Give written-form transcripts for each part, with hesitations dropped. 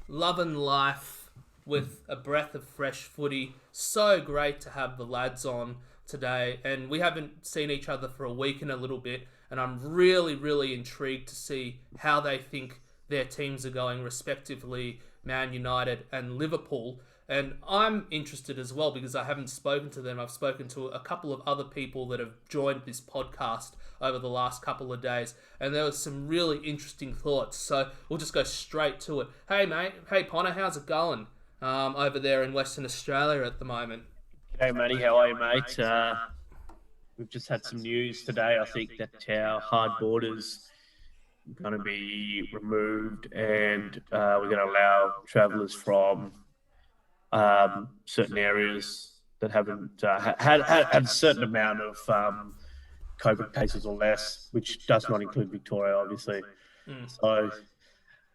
Loving life with a breath of fresh footy. So great to have the lads on today. And we haven't seen each other for a week and a little bit. And I'm really, really intrigued to see how they think their teams are going, respectively, Man United and Liverpool. And I'm interested as well because I haven't spoken to them. I've spoken to a couple of other people that have joined this podcast over the last couple of days, and there was some really interesting thoughts. So we'll just go straight to it. Hey, mate. Hey, Ponna, how's it going over there in Western Australia at the moment? Hey, Matty, how are you, mate? We've just had some news today. I think that our hard borders are going to be removed, and we're going to allow travellers from certain areas that haven't had a certain amount of COVID cases or less, which does not include Victoria, obviously. So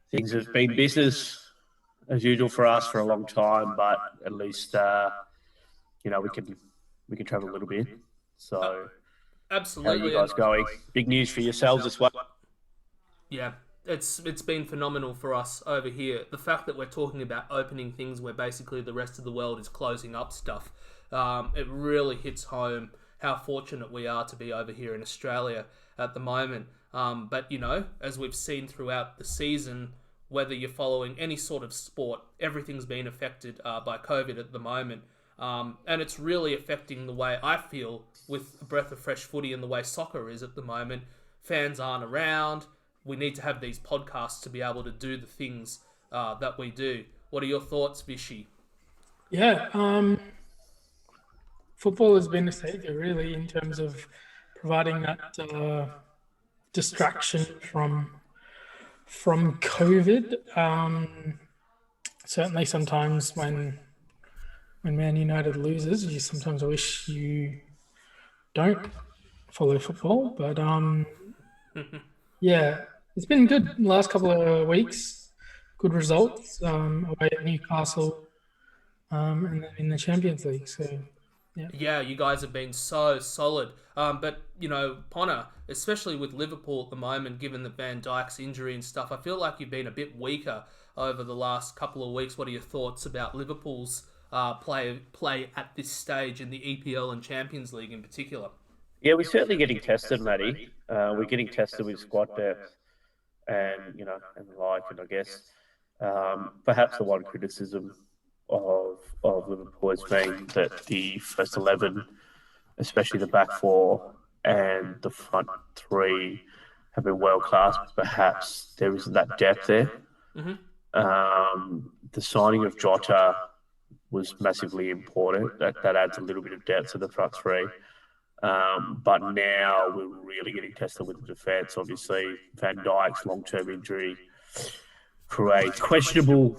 things have been business as usual for us for a long time, but at least we can travel a little bit. So how are you Absolutely. guys going? Big news for yourselves as well. Yeah, it's been phenomenal for us over here. The fact that we're talking about opening things where basically the rest of the world is closing up stuff, it really hits home how fortunate we are to be over here in Australia at the moment. But as we've seen throughout the season, whether you're following any sort of sport, everything's been affected by COVID at the moment. And it's really affecting the way I feel with a breath of fresh footy and the way soccer is at the moment. Fans aren't around. We need to have these podcasts to be able to do the things that we do. What are your thoughts, Vishy? Yeah, football has been a savior, really, in terms of providing that distraction from COVID. Certainly, sometimes when Man United loses, you sometimes wish you don't follow football. But yeah, it's been good the last couple of weeks. Good results away at Newcastle, and then in the Champions League. So yeah. Yeah, you guys have been so solid. But, Ponna, especially with Liverpool at the moment, given the Van Dijk's injury and stuff, I feel like you've been a bit weaker over the last couple of weeks. What are your thoughts about Liverpool's play at this stage in the EPL and Champions League in particular? Yeah, we're certainly getting tested, Matty. We're getting tested with squad depth and the like. And I guess perhaps the one criticism of Liverpool has been that the first 11, especially the back four and the front three, have been world class. Perhaps there isn't that depth there. Mm-hmm. The signing of Jota was massively important. That adds a little bit of depth to the front three. But now we're really getting tested with the defence. Obviously, Van Dijk's long-term injury for a questionable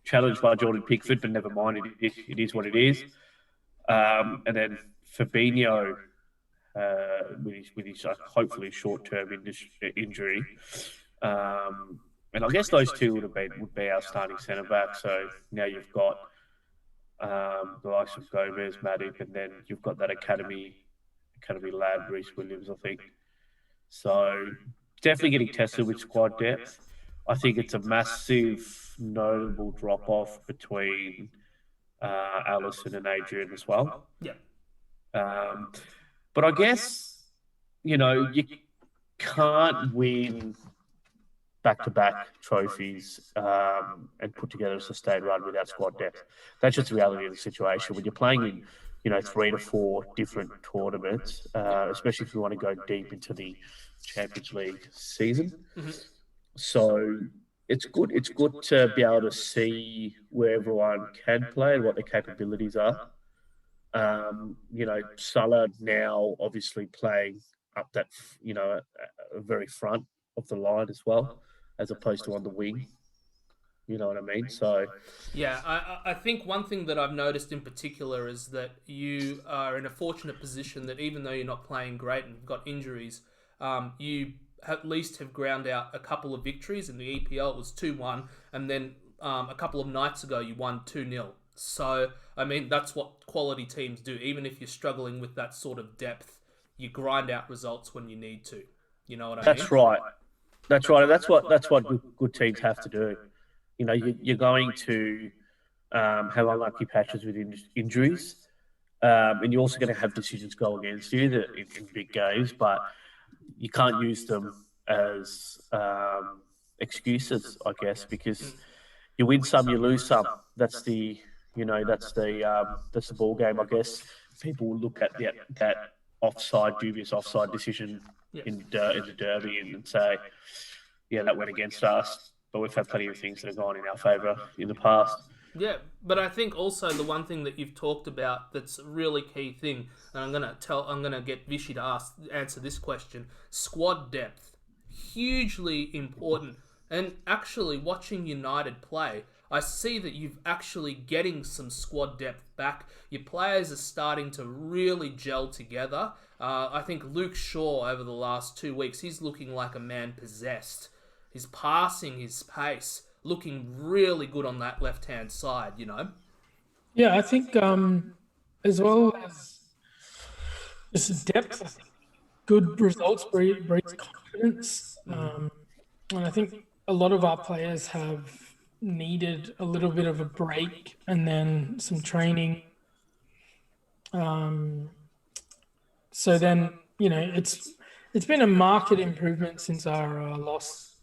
challenge by Jordan Pickford, but never mind, it is what it is. And then Fabinho, with his hopefully short-term injury. And I guess those two would be our starting centre back. So now you've got the likes of Gomez, Matip, and then you've got that academy lad, Reece Williams, I think. So definitely getting tested with squad depth. I think it's a massive, notable drop-off between Allison and Adrian as well. Yeah. But I guess, you can't win back-to-back trophies and put together a sustained run without squad depth. That's just the reality of the situation. When you're playing in, 3 to 4 different tournaments, especially if you want to go deep into the Champions League season. Mm-hmm. So it's good. It's good to be able to see where everyone can play and what their capabilities are. Salah now obviously playing up that, a very front of the line as well, as opposed to on the wing. You know what I mean? So, yeah, I think one thing that I've noticed in particular is that you are in a fortunate position that even though you're not playing great and you've got injuries, you at least have ground out a couple of victories. In the EPL, it was 2-1, and then a couple of nights ago, you won 2-0. So, I mean, that's what quality teams do. Even if you're struggling with that sort of depth, you grind out results when you need to. You know what I mean? That's right. That's right. And that's what good teams have to do. you're going to have unlucky patches with injuries, and you're also going to have decisions go against you in big games, but you can't use them as excuses, I guess, because you win some, you lose some. That's the that's the ball game, I guess. People will look at that dubious offside decision in the derby and say, yeah, that went against us. But we've had plenty of things that have gone in our favour in the past. Yeah, but I think also the one thing that you've talked about that's a really key thing, and I'm gonna get Vishy to answer this question. Squad depth, hugely important. And actually, watching United play, I see that you've actually getting some squad depth back. Your players are starting to really gel together. I think Luke Shaw over the last 2 weeks, he's looking like a man possessed. He's passing his pace, looking really good on that left-hand side, Yeah, I think as well as this depth, I think good results breeds confidence. And I think a lot of our players have needed a little bit of a break and then some training. So then, it's been a marked improvement since our loss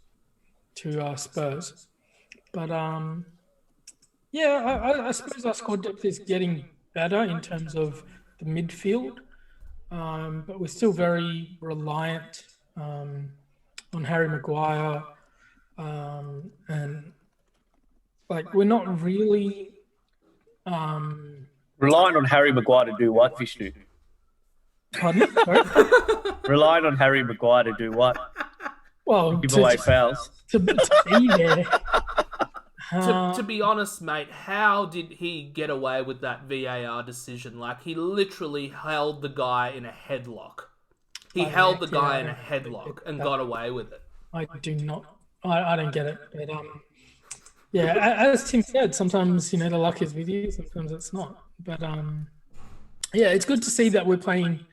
to Spurs. But I suppose our squad depth is getting better in terms of the midfield. But we're still very reliant on Harry Maguire. And we're not really relying on Harry Maguire to do what, Vishnu? Pardon? Sorry? Relying on Harry Maguire to do what? Well, give away fouls. To be there. To be honest, mate, how did he get away with that VAR decision? He literally held the guy in a headlock. He held the guy in a headlock and got away with it. I do not. I don't get it. But as Tim said, sometimes the luck is with you, sometimes it's not. But it's good to see that we're playing.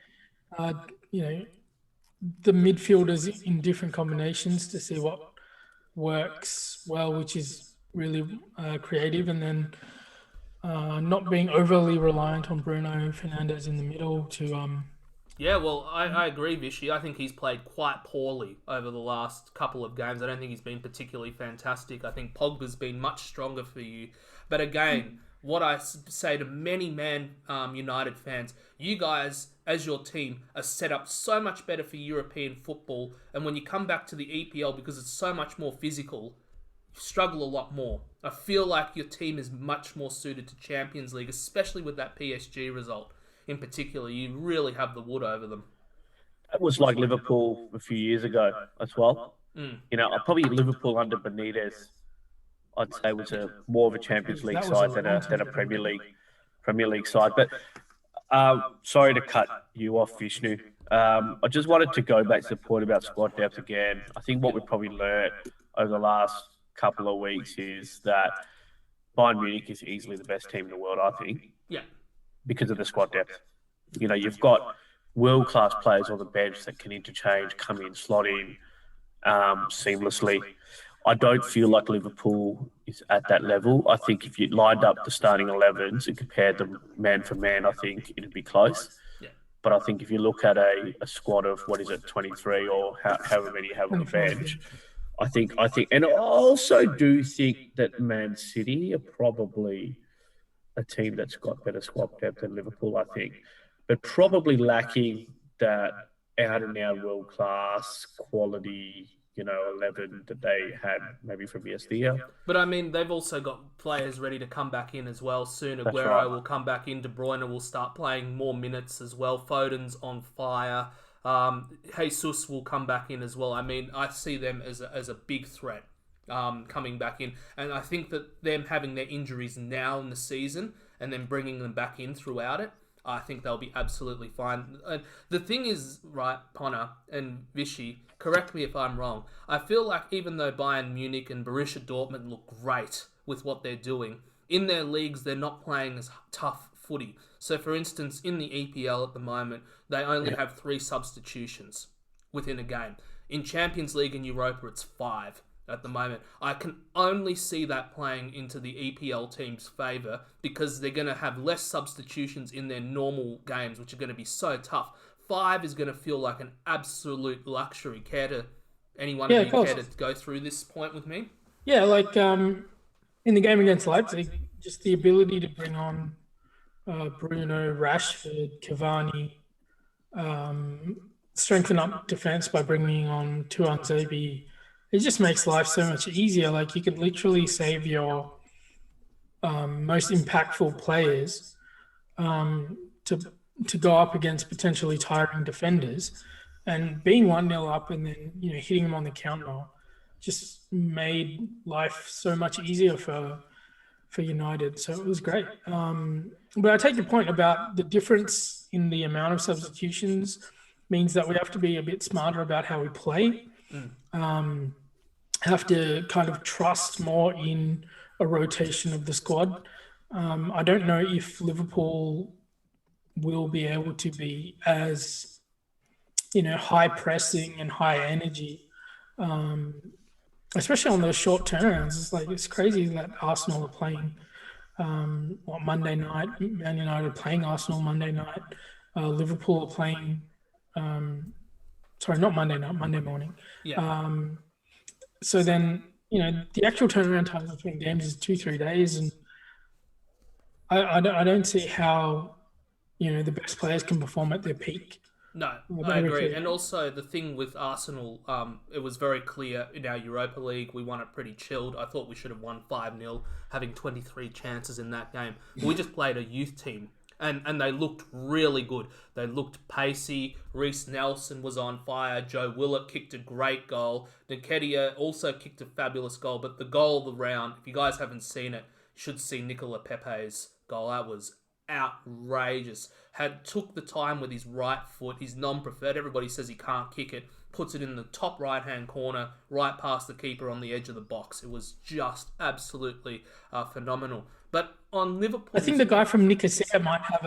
The midfielders in different combinations to see what works well, which is really creative, and then not being overly reliant on Bruno Fernandes in the middle to. Yeah, well, I agree, Vishy. I think he's played quite poorly over the last couple of games. I don't think he's been particularly fantastic. I think Pogba's been much stronger for you. But again, what I say to many Man United fans, you guys, as your team, are set up so much better for European football. And when you come back to the EPL, because it's so much more physical, you struggle a lot more. I feel like your team is much more suited to Champions League, especially with that PSG result. In particular, you really have the wood over them. It was like Liverpool a few years ago as well. Probably Liverpool under Benitez, I'd say, was more of a Champions League side than a Premier League side. But sorry to cut you off, Vishnu. I just wanted to go back to the point about squad depth again. I think what we've probably learnt over the last couple of weeks is that Bayern Munich is easily the best team in the world, I think. Yeah. Because of the squad depth. You've got world-class players on the bench that can interchange, come in, slot in seamlessly. I don't feel like Liverpool is at that level. I think if you lined up the starting 11s and compared them man for man, I think it'd be close. Yeah. But I think if you look at a squad of, 23 or however many you have on the bench, I think, and I also do think that Man City are probably a team that's got better squad depth than Liverpool, I think, but probably lacking that out-and-out world-class quality, 11 that they had maybe from yesteryear. But I mean, they've also got players ready to come back in as well soon. Aguero will come back in. De Bruyne will start playing more minutes as well. Foden's on fire. Jesus will come back in as well. I mean, I see them as a big threat. Coming back in, and I think that them having their injuries now in the season and then bringing them back in throughout it, I think they'll be absolutely fine. The thing is, right, Ponna and Vishy, correct me if I'm wrong, I feel like even though Bayern Munich and Borussia Dortmund look great with what they're doing, in their leagues they're not playing as tough footy. So for instance, in the EPL at the moment, they only have 3 substitutions within a game. In Champions League and Europa, it's 5. at the moment. I can only see that playing into the EPL team's favour because they're going to have less substitutions in their normal games, which are going to be so tough. 5 is going to feel like an absolute luxury. Anyone of you care to go through this point with me? Yeah, like in the game against Leipzig, just the ability to bring on Bruno, Rashford, Cavani, strengthen up defense by bringing on Tuanzebe. It just makes life so much easier. Like you could literally save your most impactful players to go up against potentially tiring defenders, and being 1-0 up and then hitting them on the counter just made life so much easier for United. So it was great. But I take your point about the difference in the amount of substitutions means that we have to be a bit smarter about how we play. Have to kind of trust more in a rotation of the squad. I don't know if Liverpool will be able to be as, high pressing and high energy, especially on those short turnarounds. It's crazy that Arsenal are playing Monday night. Man United are playing Arsenal Monday night. Liverpool are playing. Sorry, not Monday night, Monday morning. Yeah. So then, the actual turnaround time between games is 2-3 days, and I don't see how the best players can perform at their peak. No, I agree. And also the thing with Arsenal, it was very clear in our Europa League, we won it pretty chilled. I thought we should have won 5-0, having 23 chances in that game. We just played a youth team, and they looked really good. They looked pacey. Reece Nelson was on fire. Joe Willett kicked a great goal. Nketiah also kicked a fabulous goal. But the goal of the round, if you guys haven't seen it, you should see Nicola Pepe's goal. That was outrageous. Took the time with his right foot, his non-preferred. Everybody says he can't kick it. Puts it in the top right-hand corner, right past the keeper on the edge of the box. It was just absolutely phenomenal. But on Liverpool, I think the guy from Nicosia might have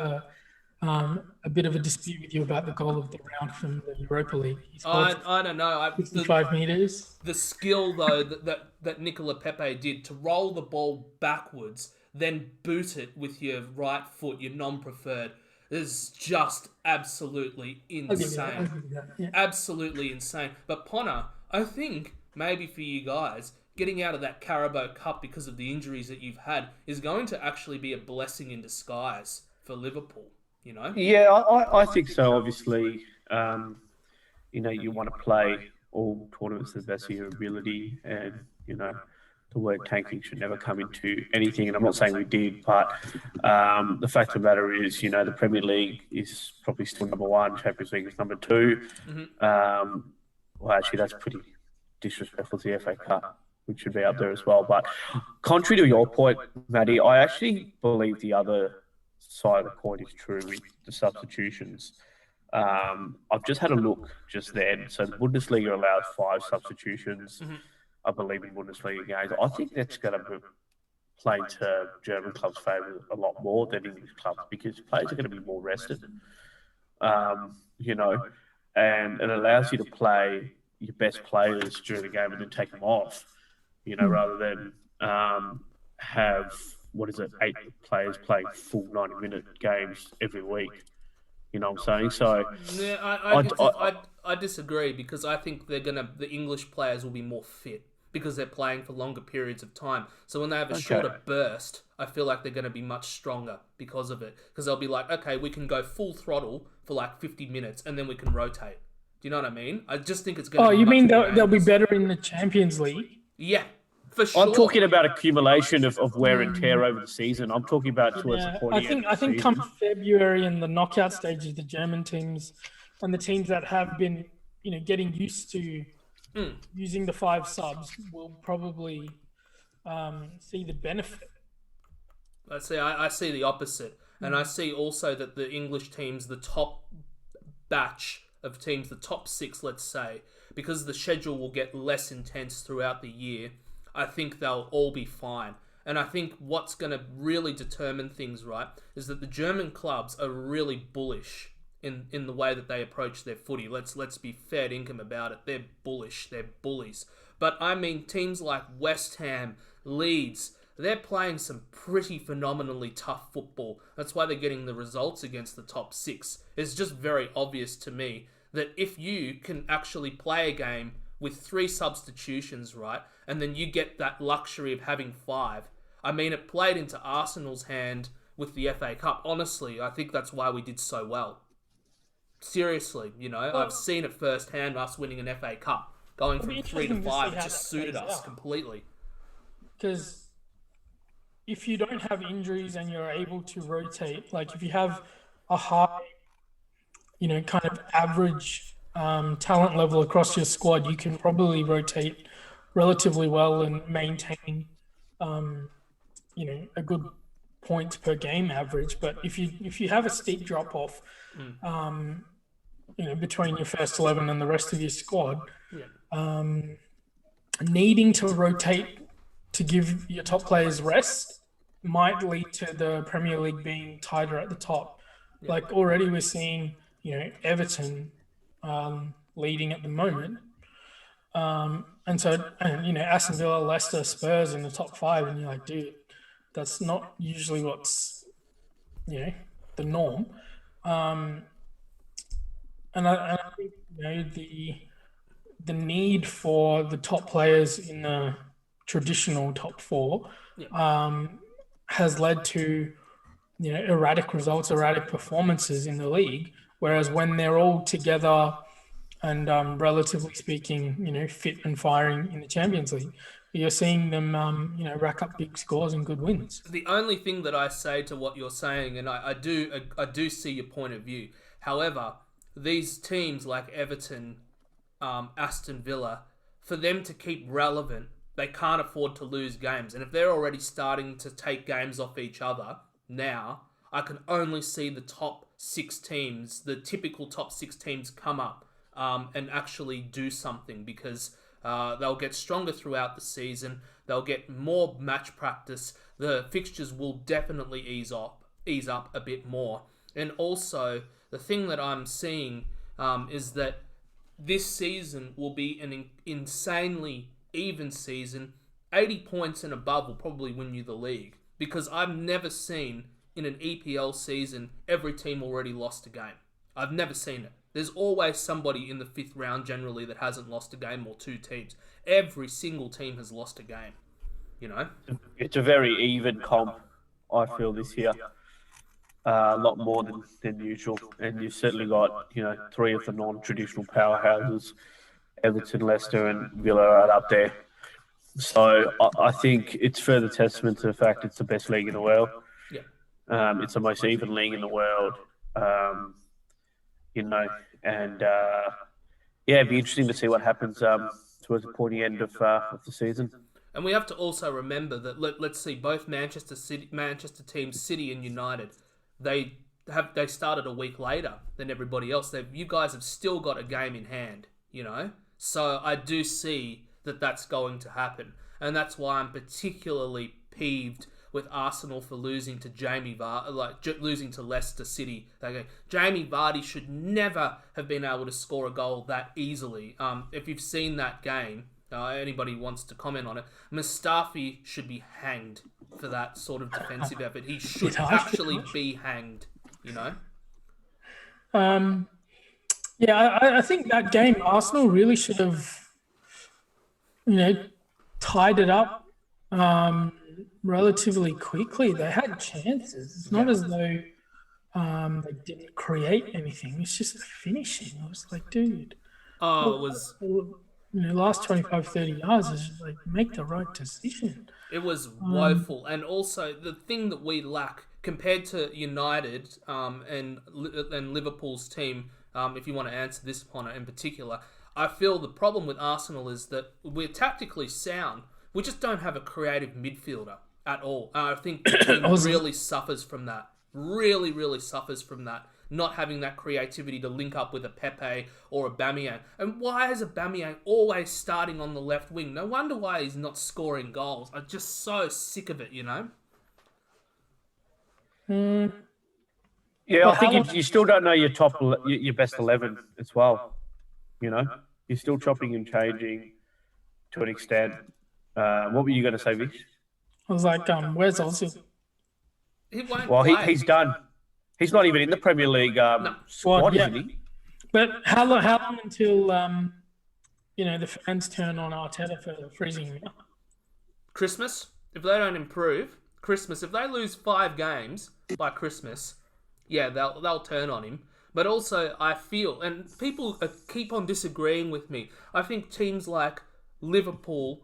a bit of a dispute with you about the goal of the round from the Europa League. I don't know. 55 meters. The skill though that Nicola Pepe did to roll the ball backwards, then boot it with your right foot, your non-preferred, is just absolutely insane. Yeah. Absolutely insane. But Ponna, I think maybe for you guys, getting out of that Carabao Cup because of the injuries that you've had is going to actually be a blessing in disguise for Liverpool, Yeah, I think so. Obviously, you want to play all tournaments to the best of your ability, and the word tanking should never come into anything. And I'm not saying we did, but the fact of the matter is, the Premier League is probably still number one. Champions League is number two. Mm-hmm. Well, actually, that's pretty disrespectful to the FA Cup, which should be up there as well. But contrary to your point, Maddie, I actually believe the other side of the coin is true with the substitutions. I've just had a look just then. So the Bundesliga allows 5 substitutions. Mm-hmm. I believe in Bundesliga games. I think that's going to be playing to German clubs' favour a lot more than English clubs because players are going to be more rested, and it allows you to play your best players during the game and then take them off, rather than have, 8 players playing full 90-minute games every week. You know what I'm saying? So yeah, I disagree because I think the English players will be more fit because they're playing for longer periods of time. So when they have a shorter burst, I feel like they're going to be much stronger because of it. Because they'll be like, okay, we can go full throttle for like 50 minutes and then we can rotate. Do you know what I mean? I just think it's going to be... Oh, you mean they'll be better in the Champions League? Yeah, for sure. I'm talking about accumulation of wear and tear over the season. I'm talking about towards the 40. I think come February in the knockout stages, the German teams and the teams that have been, getting used to using the 5 subs will probably see the benefit. I see the opposite. And I see also that the English teams, the top batch of teams, the top 6, let's say, because the schedule will get less intense throughout the year, I think they'll all be fine. And I think what's going to really determine things, right, is that the German clubs are really bullish in the way that they approach their footy. Let's be fair dinkum about it. They're bullish. They're bullies. But I mean, teams like West Ham, Leeds, they're playing some pretty phenomenally tough football. That's why they're getting the results against the top six. It's just very obvious to me that if you can actually play a game with 3 substitutions, right, and then you get that luxury of having 5. I mean, it played into Arsenal's hand with the FA Cup. Honestly, I think that's why we did so well. Seriously, I've seen it firsthand, us winning an FA Cup. Going from 3 to 5 just suited us completely. Because if you don't have injuries and you're able to rotate, like if you have a high, kind of average talent level across your squad, you can probably rotate relatively well and maintain, a good points per game average. But if you have a steep drop off, between your first 11 and the rest of your squad, needing to rotate to give your top players rest might lead to the Premier League being tighter at the top. Yeah. Like already we're seeing, Everton leading at the moment. And Aston Villa, Leicester, Spurs in the top 5, and you're like, dude, that's not usually what's, the norm. And I think, the need for the top players in the traditional top 4 has led to, erratic results, erratic performances in the league. Whereas when they're all together and relatively speaking, fit and firing in the Champions League, you're seeing them, rack up big scores and good wins. The only thing that I say to what you're saying, and I do see your point of view. However, these teams like Everton, Aston Villa, for them to keep relevant, they can't afford to lose games. And if they're already starting to take games off each other now, I can only see the top 6 teams, the typical top 6 teams, come up and actually do something, because they'll get stronger throughout the season. They'll get more match practice. The fixtures will definitely ease up a bit more. And also, the thing that I'm seeing is that this season will be an insanely even season. 80 points and above will probably win you the league, because I've never seen in an EPL season every team already lost a game. I've never seen it. There's always somebody in the 5th round generally that hasn't lost a game, or 2 teams. Every single team has lost a game, It's a very even comp, I feel, this year. A lot more than usual. And you've certainly got, 3 of the non-traditional powerhouses, Everton, Leicester and Villa, are up there. So I think it's further testament to the fact it's the best league in the world. Yeah. It's the most even league in the world. It'd be interesting to see what happens towards the pointy end of the season. And we have to also remember that let's see, both Manchester teams, City and United, they started a week later than everybody else. You guys have still got a game in hand, So I do see that that's going to happen, and that's why I'm particularly peeved with Arsenal for losing to losing to Leicester City. Jamie Vardy should never have been able to score a goal that easily. If you've seen that game, anybody wants to comment on it, Mustafi should be hanged for that sort of defensive effort. He should actually be hanged, I think that game, Arsenal really should have, tied it up relatively quickly. They had chances. It's not as though they didn't create anything. It's just the finishing. I was like, dude. It was... last 25, 30 yards is just like, make the right decision. It was woeful. And also, the thing that we lack, compared to United and Liverpool's team, if you want to answer this point in particular, I feel the problem with Arsenal is that we're tactically sound. We just don't have a creative midfielder at all. I think the team really suffers from that. Really, really suffers from that. Not having that creativity to link up with a Pepe or a Aubameyang. And why is Aubameyang always starting on the left wing? No wonder why he's not scoring goals. I'm just so sick of it, Yeah, I think you still don't know your best 11 as well. You're still chopping and changing. to an extent. What were you going to say, Vish? I was like, where's Ozil? He won't Well, play. he's done. He's not even in the Premier League squad, Well, yeah. isn't he? But how long until the fans turn on Arteta for freezing him out? Christmas, if they don't improve, Christmas, if they lose 5 games by Christmas, yeah, they'll turn on him. But also, I feel, and people keep on disagreeing with me, I think teams like Liverpool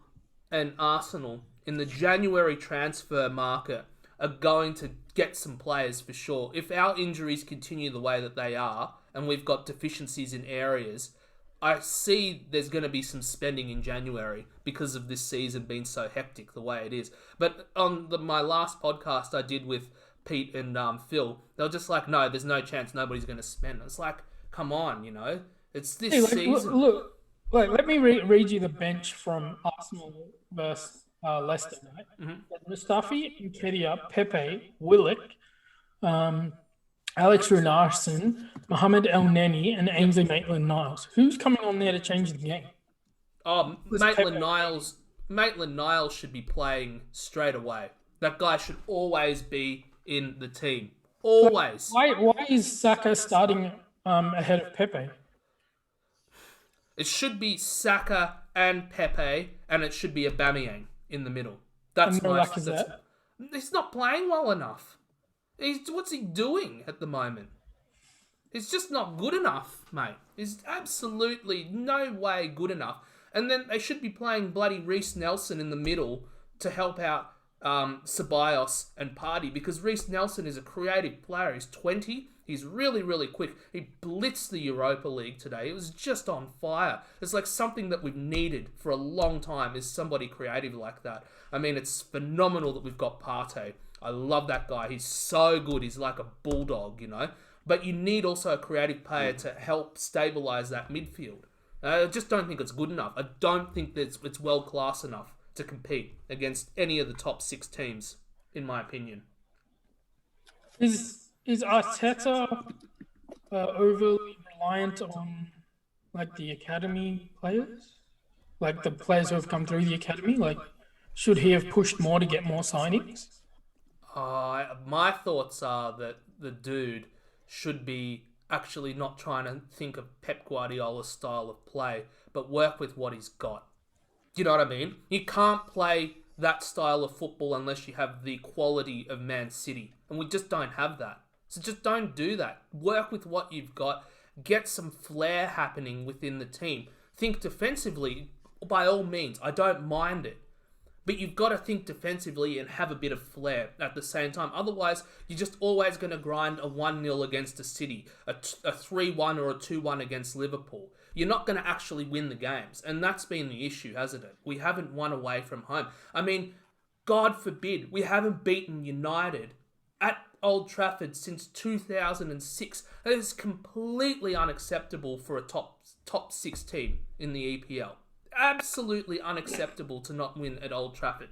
and Arsenal in the January transfer market are going to get some players for sure. If our injuries continue the way that they are, and we've got deficiencies in areas, I see there's going to be some spending in January because of this season being so hectic the way it is. But on my last podcast I did with Pete and Phil, they were just like, no, there's no chance nobody's going to spend. It's like, come on, it's this season. Look, let me read you the bench from Arsenal versus Leicester, right? Mm-hmm. Mustafi, Nketiah, Pepe, Willock, Alex Runarsson, Mohamed El Neni, and Ainsley Maitland-Niles. Who's coming on there to change the game? Oh, Maitland-Niles should be playing straight away. That guy should always be in the team. Always. Why is Saka starting ahead of Pepe? It should be Saka and Pepe, and it should be Aubameyang in the middle. That's he's not playing well enough. What's he doing at the moment? He's just not good enough, mate. He's absolutely no way good enough. And then they should be playing bloody Reece Nelson in the middle to help out Ceballos and Partey, because Reece Nelson is a creative player. He's 20. He's really, really quick. He blitzed the Europa League today. It was just on fire. It's like something that we've needed for a long time, is somebody creative like that. I mean, it's phenomenal that we've got Partey. I love that guy. He's so good. He's like a bulldog, But you need also a creative player to help stabilise that midfield. I just don't think it's good enough. I don't think that it's world-class enough to compete against any of the top 6 teams, in my opinion. Is Arteta overly reliant on the academy players? Like the players who have come through the academy? Like, should he have pushed more to get more signings? My thoughts are that the dude should be actually not trying to think of Pep Guardiola's style of play, but work with what he's got. Do you know what I mean? You can't play that style of football unless you have the quality of Man City, and we just don't have that. So just don't do that. Work with what you've got. Get some flair happening within the team. Think defensively, by all means. I don't mind it. But you've got to think defensively and have a bit of flair at the same time. Otherwise, you're just always going to grind a 1-0 against a City, a 3-1 or a 2-1 against Liverpool. You're not going to actually win the games. And that's been the issue, hasn't it? We haven't won away from home. I mean, God forbid, we haven't beaten United at Old Trafford since 2006. That is completely unacceptable for a top 6 team in the EPL. Absolutely unacceptable to not win at Old Trafford.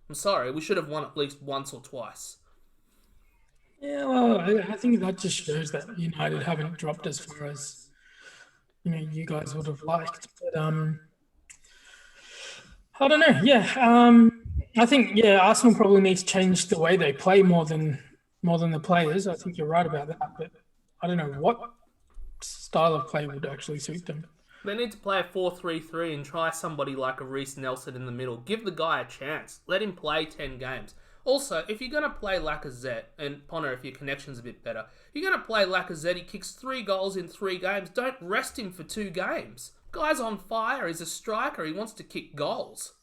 I'm sorry, we should have won at least once or twice. Yeah, well, I think that just shows that United haven't dropped as far as you guys would have liked. But I don't know. Yeah, I think Arsenal probably needs to change the way they play more than the players. I think you're right about that, but I don't know what style of play would actually suit them. They need to play a 4-3-3 and try somebody like a Reece Nelson in the middle. Give the guy a chance. Let him play 10 games. Also, if you're going to play Lacazette, and Ponna, if your connection's a bit better, you're going to play Lacazette, he kicks 3 goals in 3 games. Don't rest him for 2 games. Guy's on fire. He's a striker. He wants to kick goals.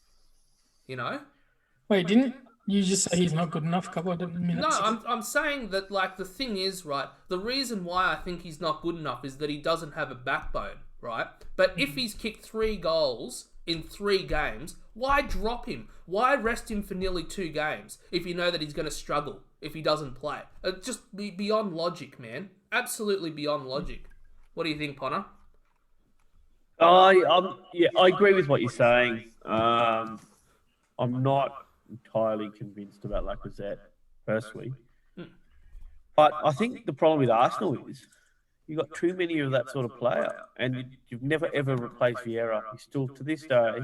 Wait, didn't you just say he's not good enough a couple of minutes ago? No, I'm saying that, the thing is, right, the reason why I think he's not good enough is that he doesn't have a backbone, right? But if he's kicked 3 goals in 3 games, why drop him? Why rest him for nearly 2 games if you know that he's going to struggle if he doesn't play? It's just beyond logic, man. Absolutely beyond logic. What do you think, Ponna? I agree with what you're saying. I'm not entirely convinced about Lacazette personally. But I think the problem with Arsenal is you've got too many of that sort of player, and you've never ever replaced Vieira. He's still, to this day,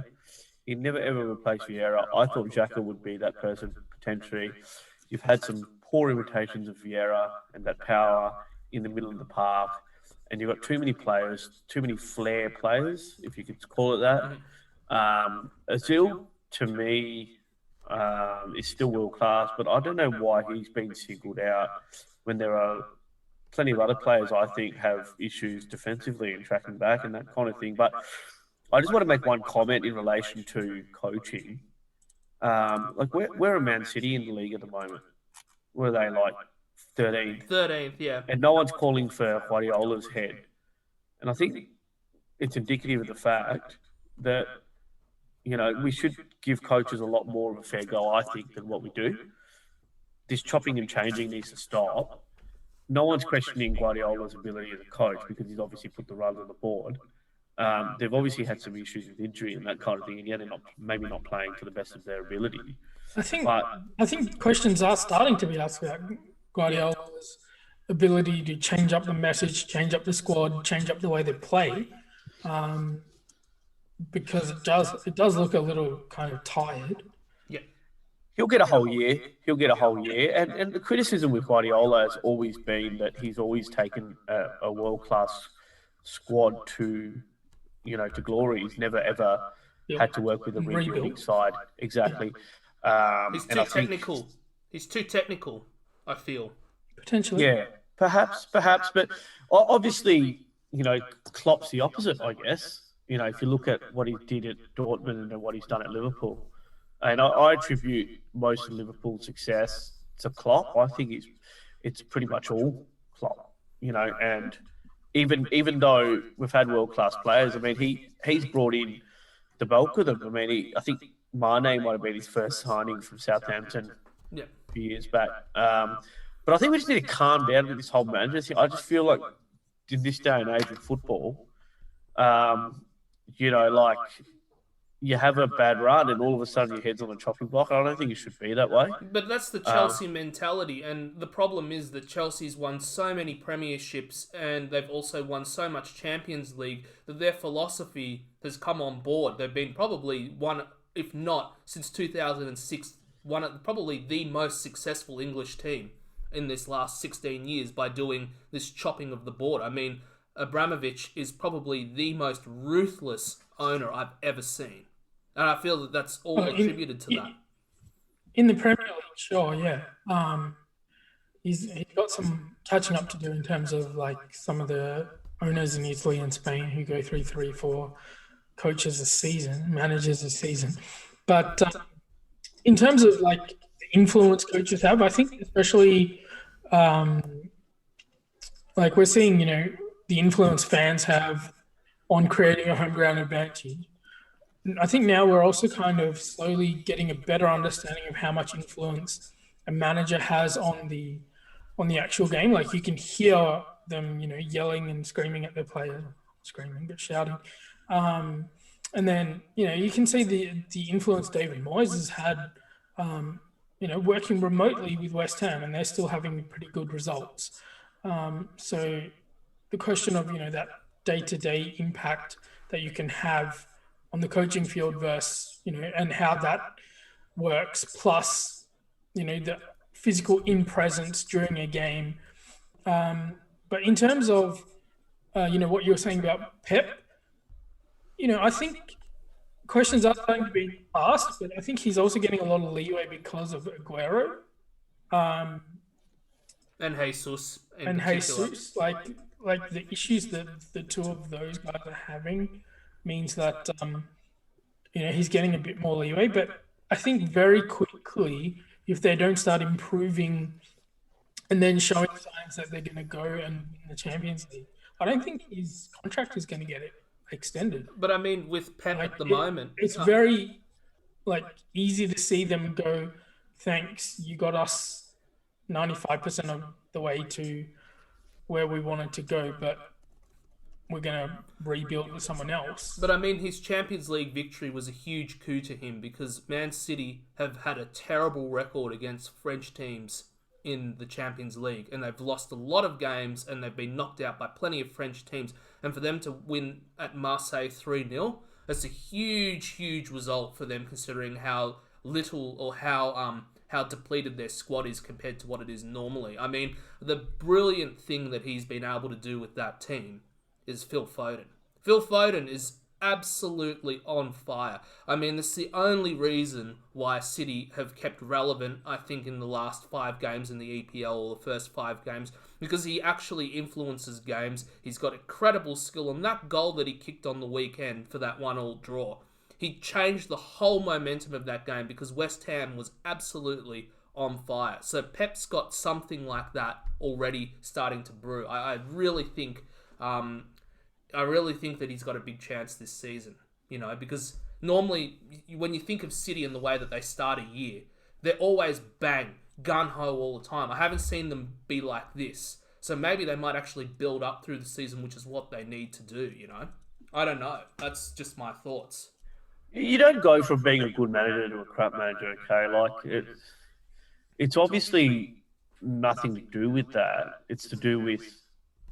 He never ever replaced Vieira. I thought Xhaka would be that person potentially. You've had some poor imitations of Vieira and that power in the middle of the park, and you've got too many players, too many flair players, if you could call it that. Azil, to me, is still world class, but I don't know why he's been singled out when there are plenty of other players I think have issues defensively and tracking back and that kind of thing. But I just want to make one comment in relation to coaching. Like we're a Man City in the league at the moment. Where are they, like 13th? 13th, yeah. And no one's calling for Guardiola's head. And I think it's indicative of the fact that, we should give coaches a lot more of a fair go, I think, than what we do. This chopping and changing needs to stop. No one's questioning Guardiola's ability as a coach because he's obviously put the runs on the board. They've obviously had some issues with injury and that kind of thing, and yet they're maybe not playing to the best of their ability. I think questions are starting to be asked about Guardiola's ability to change up the message, change up the squad, change up the way they play, because it does look a little kind of tired. Yeah, he'll get a whole year. And the criticism with Guardiola has always been that he's always taken a world class squad to glory. He's never ever had to work with a rebuilding side. Exactly. He's too technical. He's too technical, I feel. Potentially. Yeah, perhaps. But obviously, Klopp's the opposite, I guess. If you look at what he did at Dortmund and what he's done at Liverpool. And I attribute most of Liverpool's success to Klopp. I think it's pretty much all Klopp, and even though we've had world-class players, I mean, he's brought in the bulk of them. I mean, I think Mane might have been his first signing from Southampton a few years back. But I think we just need to calm down with this whole manager thing. I just feel like in this day and age of football, like you have a bad run and all of a sudden your head's on the chopping block. I don't think it should be that way. But that's the Chelsea mentality, and the problem is that Chelsea's won so many premierships and they've also won so much Champions League that their philosophy has come on board. They've been probably one, if not since 2006, probably the most successful English team in this last 16 years by doing this chopping of the board. I mean, Abramovich is probably the most ruthless owner I've ever seen. And I feel that that's all attributed to that. In the Premier League, sure, yeah. He's got some catching up to do in terms of like some of the owners in Italy and Spain who go through 3-4 coaches a season, managers a season. But in terms of like the influence coaches have, I think especially like we're seeing, the influence fans have on creating a home ground advantage. I think now we're also kind of slowly getting a better understanding of how much influence a manager has on the actual game. Like you can hear them, yelling and screaming at their players, shouting. And then, you can see the influence David Moyes has had, working remotely with West Ham, and they're still having pretty good results. So the question of, that day-to-day impact that you can have on the coaching field versus, and how that works, plus, the physical in-presence during a game. But in terms of, what you were saying about Pep, I think questions are starting to be asked, but I think he's also getting a lot of leeway because of Aguero. And Jesus. Jesus, like the issues that the two of those guys are having means that, he's getting a bit more leeway. But I think very quickly, if they don't start improving and then showing signs that they're going to go and win the Champions League, I don't think his contract is going to get extended. But I mean, with Pep at the moment, it's very easy to see them go, thanks, you got us 95% of the way to where we wanted to go, but we're going to rebuild with someone else. But I mean, his Champions League victory was a huge coup to him because Man City have had a terrible record against French teams in the Champions League, and they've lost a lot of games and they've been knocked out by plenty of French teams. And for them to win at Marseille 3-0, That's a huge result for them, considering how little or how depleted their squad is compared to what it is normally. I mean, the brilliant thing that he's been able to do with that team is Phil Foden. Phil Foden is absolutely on fire. I mean, that's the only reason why City have kept relevant, I think, in the last 5 games in the EPL, or the first 5 games, because he actually influences games. He's got incredible skill, and that goal that he kicked on the weekend for that 1-1 draw, he changed the whole momentum of that game because West Ham was absolutely on fire. So Pep's got something like that already starting to brew. I really think that he's got a big chance this season, because normally when you think of City and the way that they start a year, they're always bang, gun-ho all the time. I haven't seen them be like this. So maybe they might actually build up through the season, which is what they need to do, I don't know. That's just my thoughts. You don't go from being a good manager to a crap manager, okay? Like, it's obviously nothing to do with that. It's to do with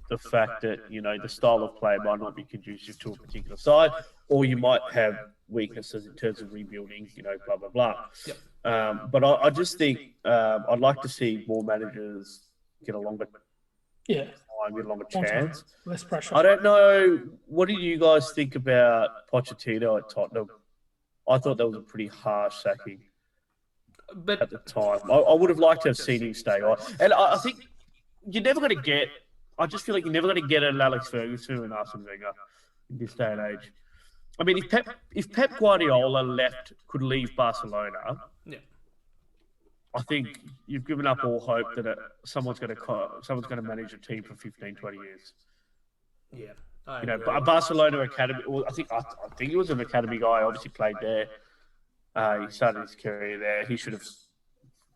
the fact that, the style of play might not be conducive to a particular side, or you might have weaknesses in terms of rebuilding, blah, blah, blah. Yep. But I just think I'd like to see more managers get a longer time, get a longer chance. Less pressure. I don't know. What do you guys think about Pochettino at Tottenham? I thought that was a pretty harsh sacking at the time. I would have liked to have seen him stay on. And I think you're never going to get... I just feel like you're never going to get an Alex Ferguson and Arsene Wenger in this day and age. I mean, if Pep Guardiola could leave Barcelona, I think you've given up all hope that someone's going to manage a team for 15, 20 years. Yeah. Barcelona academy. Well, I think he was an academy guy. Obviously played there. He started his career there. He should have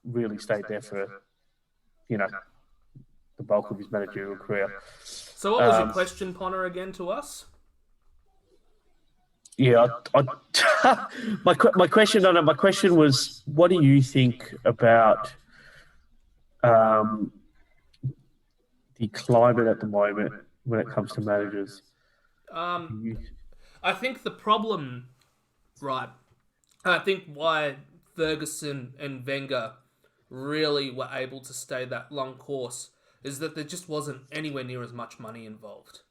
really stayed there for, the bulk of his managerial career. So, what was your question, Ponnor, again to us? Yeah, my question was, what do you think about the climate at the moment when it comes to managers? I think the problem, right, I think why Ferguson and Wenger really were able to stay that long course is that there just wasn't anywhere near as much money involved.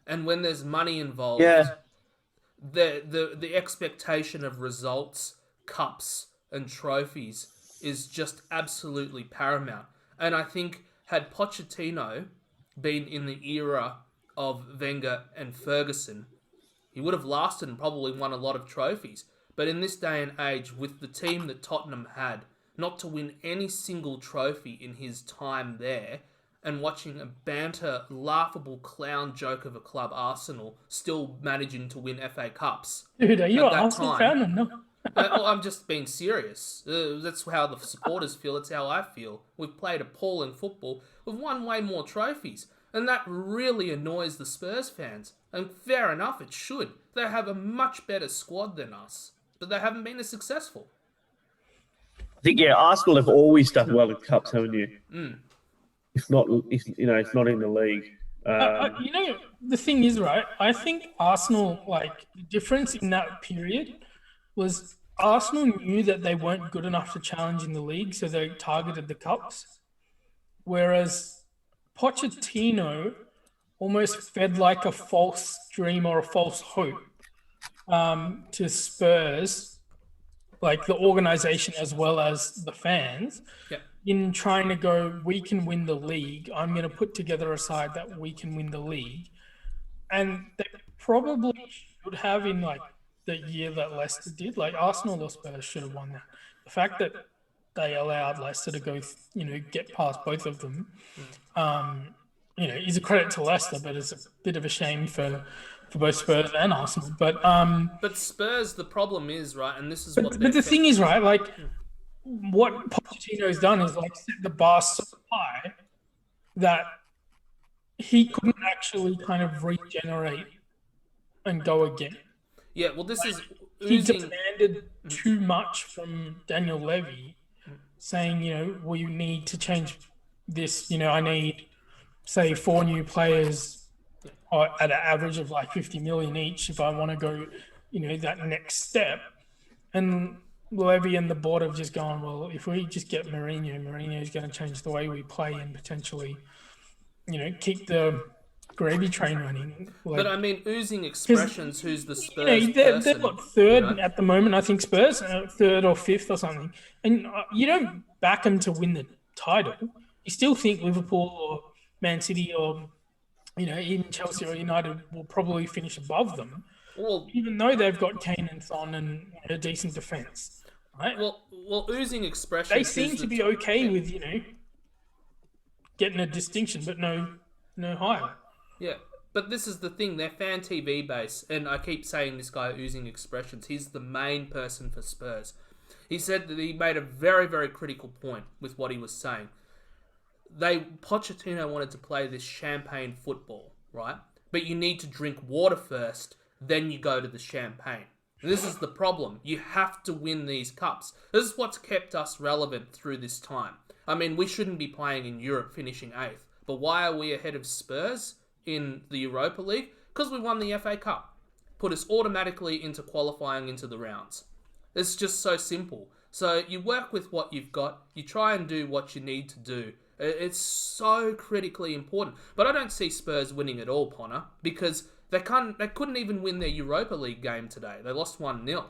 And when there's money involved, the expectation of results, cups, and trophies is just absolutely paramount. And I think had Pochettino been in the era of Wenger and Ferguson, he would have lasted and probably won a lot of trophies. But in this day and age, with the team that Tottenham had, not to win any single trophy in his time there, and watching a banter, laughable clown joke of a club, Arsenal, still managing to win FA Cups. Dude, are you an Arsenal fan or no? Well, I'm just being serious. That's how the supporters feel. It's how I feel. We've played appalling football. We've won way more trophies. And that really annoys the Spurs fans. And fair enough, it should. They have a much better squad than us. But they haven't been as successful. I think, Arsenal have always done well in cups, haven't you? If not in the league. The thing is, right, I think Arsenal, the difference in that period was Arsenal knew that they weren't good enough to challenge in the league, so they targeted the cups. Whereas Pochettino almost fed like a false dream or a false hope to Spurs, like the organization as well as the fans, in trying to go, we can win the league. I'm going to put together a side that we can win the league. And they probably should have in the year that Leicester did. Arsenal or Spurs should have won that. The fact that they allowed Leicester to go, get past both of them, is a credit to Leicester, but it's a bit of a shame for both Spurs and Arsenal. But Spurs, the problem is, right, and this is But the thing is, right, what Pochettino's done is set the bar so high that he couldn't actually kind of regenerate and go again. Yeah, well, this is he demanded too much from Daniel Levy, saying, we need to change this. I need, say, 4 new players at an average of 50 million each if I want to go, that next step. And Levy and the board have just gone, well, if we just get Mourinho is going to change the way we play and potentially, keep the gravy train running. But I mean, oozing expressions. Who's the Spurs they're person? what, third at the moment, I think Spurs, third or fifth or something. And you don't back them to win the title. You still think Liverpool or Man City or even Chelsea or United will probably finish above them. Well, even though they've got Kane and Son and a decent defense, right? Well, oozing expressions. They seem to be okay with getting a distinction, but no higher. Yeah, but this is the thing. They're fan TV base, and I keep saying this guy oozing expressions. He's the main person for Spurs. He said that he made a very, very critical point with what he was saying. Pochettino wanted to play this champagne football, right? But you need to drink water first, then you go to the champagne. This is the problem. You have to win these cups. This is what's kept us relevant through this time. I mean, we shouldn't be playing in Europe, finishing 8th. But why are we ahead of Spurs in the Europa League? Because we won the FA Cup. Put us automatically into qualifying into the rounds. It's just so simple. So you work with what you've got. You try and do what you need to do. It's so critically important. But I don't see Spurs winning at all, Ponna, because they couldn't even win their Europa League game today. They lost 1-0.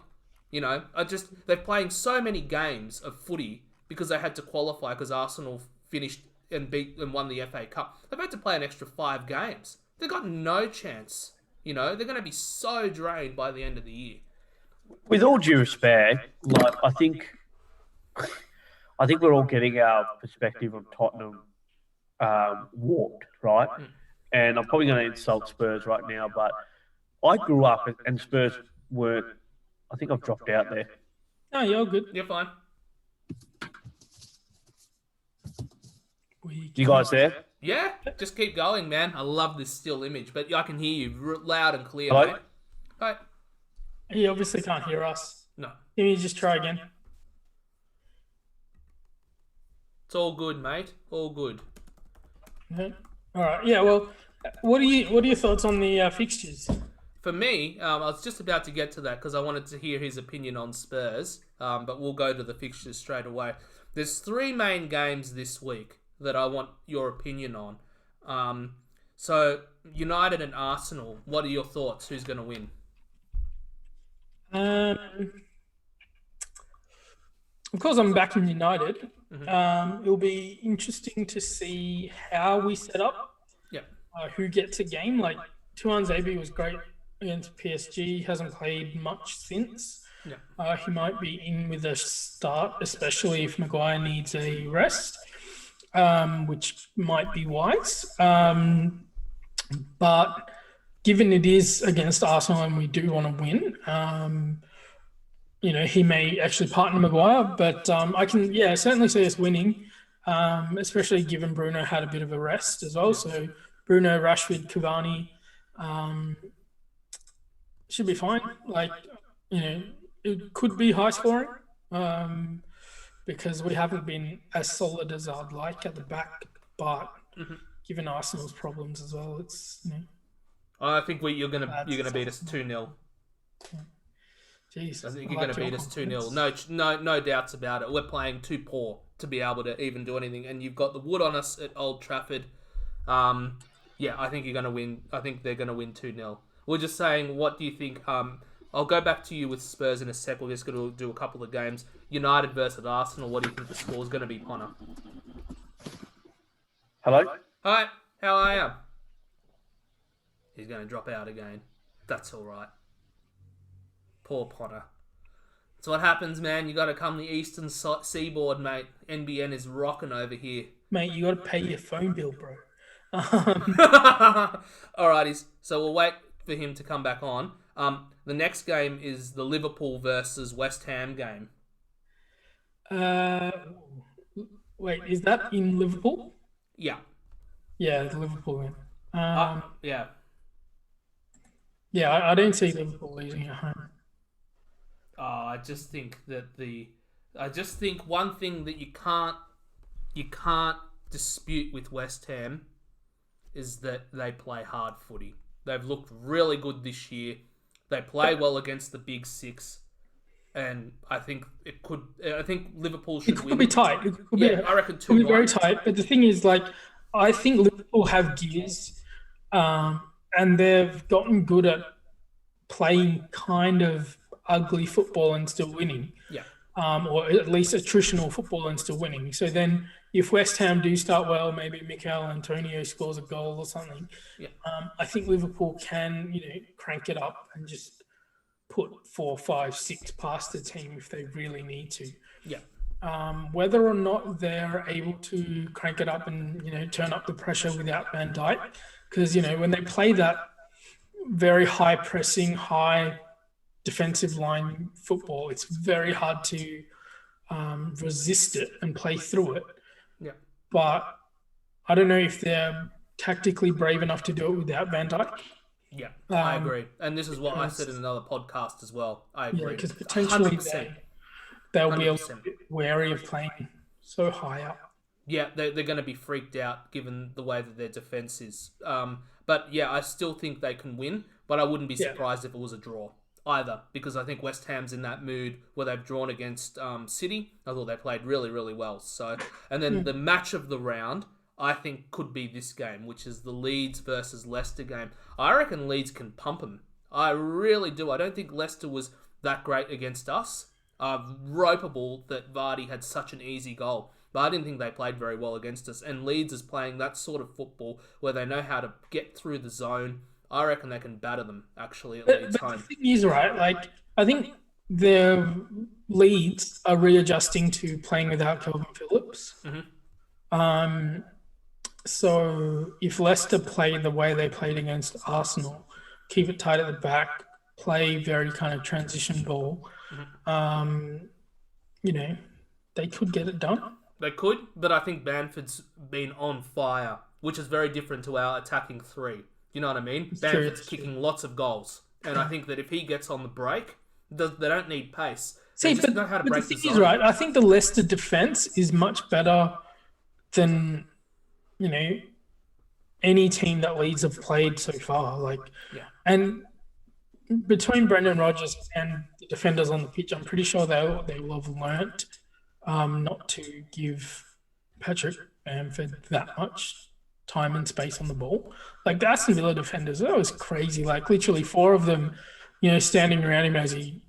They're playing so many games of footy because they had to qualify because Arsenal finished and won the FA Cup. They've had to play an extra 5 games. They've got no chance. They're going to be so drained by the end of the year. With all due respect, I think we're all getting our perspective of Tottenham warped, right? And I'm probably going to insult Spurs right now, but I grew up and Spurs weren't. I think I've dropped out there. No, you're good. You're fine. You guys there? Yeah, just keep going, man. I love this still image, but I can hear you loud and clear. Hello? Mate. Hi. He obviously can't hear us. No. Can you just try again? It's all good, mate. All good. Yeah. All right. Yeah. Well, what are your thoughts on the fixtures? For me, I was just about to get to that because I wanted to hear his opinion on Spurs, but we'll go to the fixtures straight away. There's 3 main games this week that I want your opinion on. So, United and Arsenal, what are your thoughts? Who's going to win? Of course, I'm backing United. It'll be interesting to see how we set up. Yeah. Who gets a game. Like, Tuan Zabi was great against PSG. Hasn't played much since. Yeah. He might be in with a start, especially if Maguire needs a rest, which might be wise. But given it is against Arsenal and we do want to win, he may actually partner Maguire. But I can, certainly see us winning, especially given Bruno had a bit of a rest as well. So Bruno, Rashford, Cavani should be fine. It could be high scoring because we haven't been as solid as I'd like at the back. But given Arsenal's problems as well, it's I think you're gonna beat us 2-0. Jeez, I think you're gonna beat us 2-0. No doubts about it. We're playing too poor to be able to even do anything, and you've got the wood on us at Old Trafford. I think you're gonna win. I think they're gonna win 2-0. We're just saying, what do you think? I'll go back to you with Spurs in a sec. We're just going to do a couple of games. United versus Arsenal. What do you think the score's going to be, Ponna? Hello? Hi, how are you? He's going to drop out again. That's all right. Poor Ponna. That's what happens, man. You got to come the eastern seaboard, mate. NBN is rocking over here. Mate, you got to pay your phone bill, bro. Alrighties. So we'll wait for him to come back on. The next game is the Liverpool versus West Ham game. Wait, is that in Liverpool? Yeah. Yeah, the Liverpool game. Yeah. Yeah, I don't see Liverpool losing at home. I just think one thing that you can't dispute with West Ham is that they play hard footy. They've looked really good this year. They play well against the big six, and I think it could. I think Liverpool should It win. could be tight. It could Yeah, be, I reckon could be 2-1. very tight. But the thing is, like, I think Liverpool have gears, and they've gotten good at playing kind of ugly football and still winning. Yeah. Or at least attritional football and still winning. So then, if West Ham do start well, maybe Mikel Antonio scores a goal or something. Yeah. I think Liverpool can, crank it up and just put 4, 5, 6 past the team if they really need to. Yeah. Whether or not they're able to crank it up and turn up the pressure without Van Dijk, because when they play that very high pressing, high defensive line football, it's very hard to resist it and play through it. Yeah. But I don't know if they're tactically brave enough to do it without Van Dijk. Yeah, I agree. And this is what I said in another podcast as well. I agree. Because potentially they'll be a 100%. little bit wary of playing so high up. Yeah, they're going to be freaked out given the way that their defense is. But yeah, I still think they can win, but I wouldn't be surprised if it was a draw either, because I think West Ham's in that mood where they've drawn against City. I thought they played really, really well. So, and then the match of the round, I think, could be this game, which is the Leeds versus Leicester game. I reckon Leeds can pump them. I really do. I don't think Leicester was that great against us. Ropeable that Vardy had such an easy goal. But I didn't think they played very well against us. And Leeds is playing that sort of football where they know how to get through the zone. I reckon they can batter them, actually, at Leeds home. The thing is, right, like, I think the Leeds are readjusting to playing without Calvin Phillips. Mm-hmm. So if Leicester play the way they played against Arsenal, keep it tight at the back, play very kind of transition ball, they could get it done. They could, but I think Bamford's been on fire, which is very different to our attacking three. You know what I mean? Bamford's kicking lots of goals. And I think that if he gets on the break, they don't need pace. They just know how to break the thing zone. is, right, I think the Leicester defence is much better than, any team that Leeds have played so far. And between Brendan Rodgers and the defenders on the pitch, I'm pretty sure they will have learnt not to give Patrick Bamford that much time and space on the ball. Like the Aston Villa defenders, that was crazy. Like literally 4 of them, standing around him as he,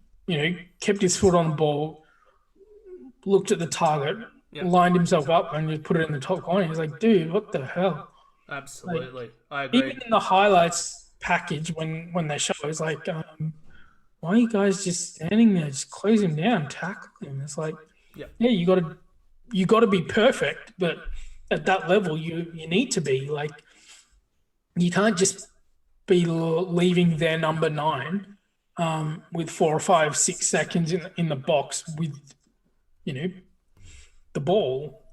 kept his foot on the ball, looked at the target, lined himself up and just put it in the top corner. He's like, dude, what the hell? Absolutely. I agree. Even in the highlights package when they show, it's like, why are you guys just standing there? Just close him down, tackle him. It's like, you got to be perfect, but at that level, you need to be. Like, you can't just be leaving their number 9 with 4 or 5, 6 seconds in the box with, the ball.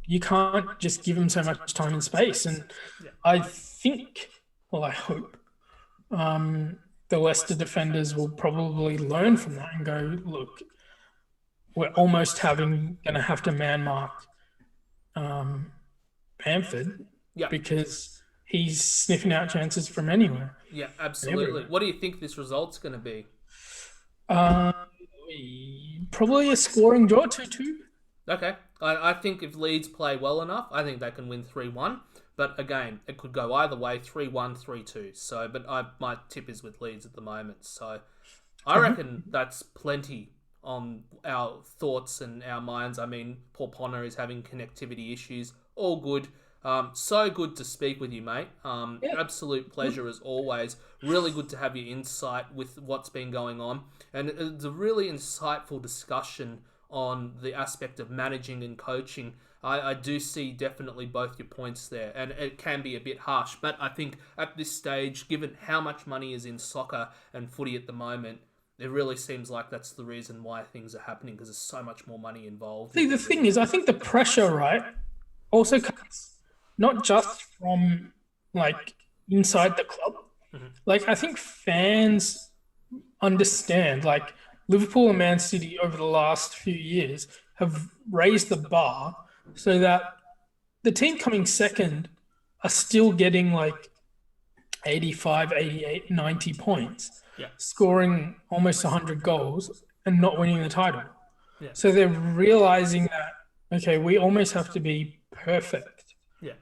You can't just give him so much time and space. And I think, well, I hope the Leicester defenders will probably learn from that and go, look, we're almost going to have to man mark Bamford because he's sniffing out chances from anywhere. Yeah, absolutely. What do you think this result's going to be? Probably a scoring draw, 2-2. Okay. I think if Leeds play well enough, I think they can win 3-1. But again, it could go either way, 3-1, 3-2. So, but my tip is with Leeds at the moment. So I reckon that's plenty on our thoughts and our minds. I mean, Paul Ponner is having connectivity issues. All good. So good to speak with you, mate. Absolute pleasure as always. Really good to have your insight with what's been going on. And it's a really insightful discussion on the aspect of managing and coaching. I do see definitely both your points there, and it can be a bit harsh, but I think at this stage, given how much money is in soccer and footy at the moment, it really seems like that's the reason why things are happening, because there's so much more money involved. See, the thing is, I think the pressure, right, also comes not just from, like, inside the club. Mm-hmm. Like, I think fans understand, like, Liverpool and Man City over the last few years have raised the bar so that the team coming second are still getting, like, 85, 88, 90 points, Yeah. scoring almost 100 goals and not winning the title. Yeah. So they're realizing that, okay, we almost have to be perfect. Yeah.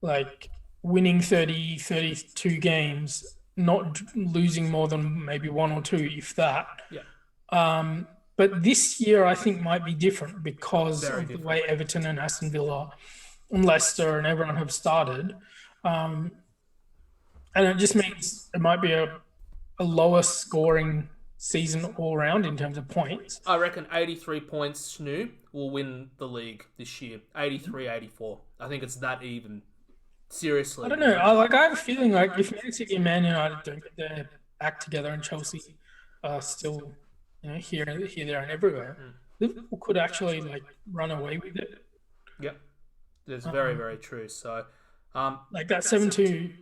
Like winning 30, 32 games, not losing more than maybe one or two, if that. Yeah. But this year, I think, might be different because Very of different. the way Everton and Aston Villa and Leicester and everyone have started. And it just means it might be a lower scoring season all round in terms of points. I reckon 83 points, Snoo, will win the league this year. 83, 84. I think it's that even. Seriously. I don't know. I have a feeling like if Man City and Man United don't get their act together and Chelsea are still, here, there, and everywhere, Liverpool could actually run away with it. Yep. That's very, very true. So, like that 7-2,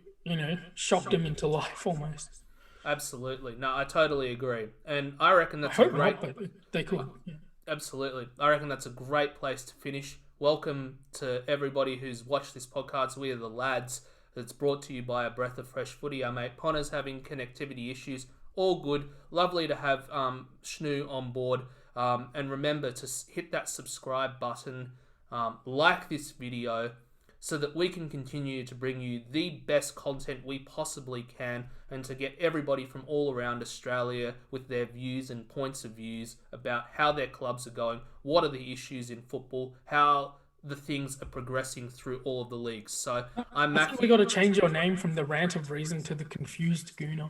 shocked them into life almost. Absolutely. No, I totally agree. And I reckon that's I hope not, but they could. Yeah. Absolutely. I reckon that's a great place to finish. Welcome to everybody who's watched this podcast. We are the lads. It's brought to you by A Breath of Fresh Footy. Our mate Ponner's having connectivity issues. All good. Lovely to have Snoo on board. And remember to hit that subscribe button, like this video, so that we can continue to bring you the best content we possibly can, and to get everybody from all around Australia with their views and points of views about how their clubs are going, what are the issues in football, how the things are progressing through all of the leagues. So I'm I think we got to change your name from the Rant of Reason to the Confused Gooner.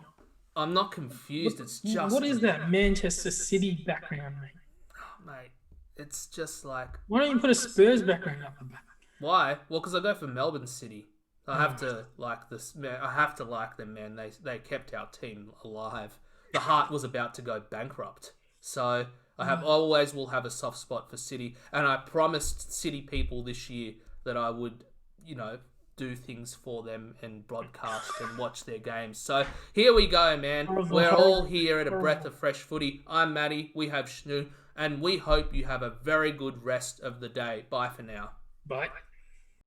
I'm not confused. It's just... What is that Manchester City background, mate? Oh, mate, it's just like... Why don't you put a Spurs background up the back? Why? Well, because I go for Melbourne City. I have to like this. Man, I have to like them, man. They kept our team alive. The Heart was about to go bankrupt, so I always will have a soft spot for City. And I promised City people this year that I would, do things for them and broadcast and watch their games. So here we go, man. We're all here at A Breath of Fresh Footy. I'm Matty. We have Snoo, and we hope you have a very good rest of the day. Bye for now. Bye.